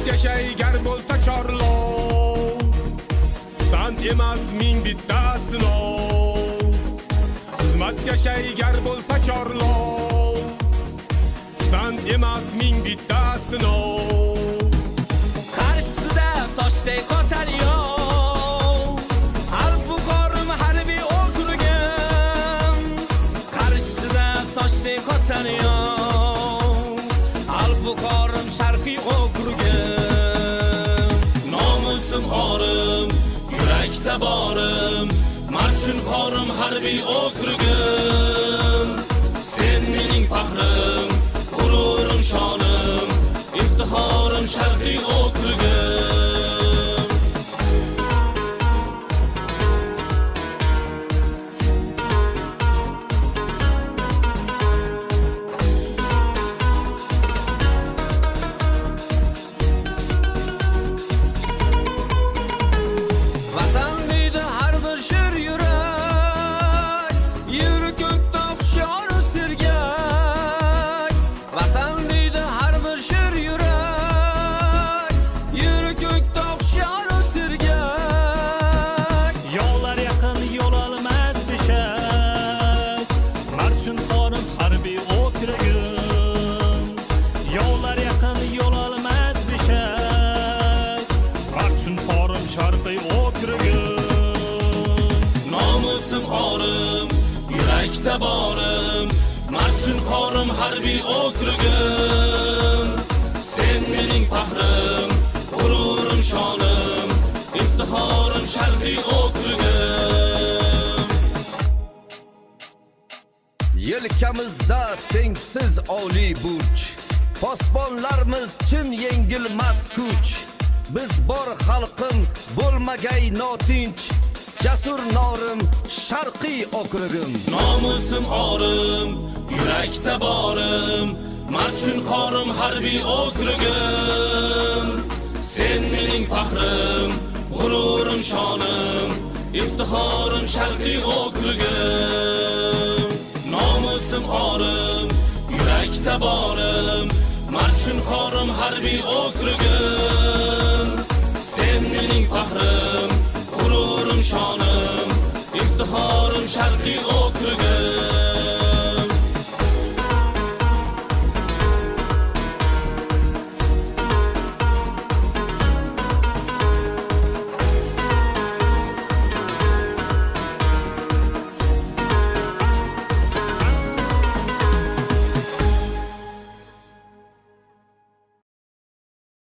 yashaygar bo'lsa chorlov, sant emas ming bitta sinov. Xizmat yashaygar bo'lsa chorlov, sant emas ming bitta sinov. Qarshisida toshday qotar yov, Al-Fuqorim harbiy okrugim. Qarshisida toshday qotar yov, Al-Fuqorim sharqiy okrugim. Nomusim orim, yurakda borim, Marchun qorim harbiy okrugim. Sen mening faxrim, g'ururim, shonim, iftixorim sharqiy okrugim. Vatan deydi har bir shir yurak, yuri ko'kda hushyor sergak. Vatan deydi har bir shir yurak, yuri ko'kda hushyor sergak. Yollar yaqin yo'l olmas beshak, Marchun qorim harbiy okrugim. Yollar yaqin yo'l olmas beshak, Marchun qorim sharqiy okrugim. Nomusim orim, yurakda borim, Marchun qorim harbiy okrugim. Sen mening faxrim, g'ururim, shonim, iftixorim sharqiy okrugim. Yelkamizda tengsiz oliy burch, posbonlarimiz chin yengilmas kuch. Biz bor xalqim bo'lmagay notinch, jasur norim sharqiy okrugim. Nomusim orim, yurakda borim, Marchun qorim harbiy okrugim. Sen mening faxrim, g'ururim, shonim, iftixorim sharqiy okrugim. Nomusim orim, yurakda borim, Marchun qorim harbiy okrugim. Sen mening faxrim, g'ururim, shonim, iftixorim sharqiy okrugim.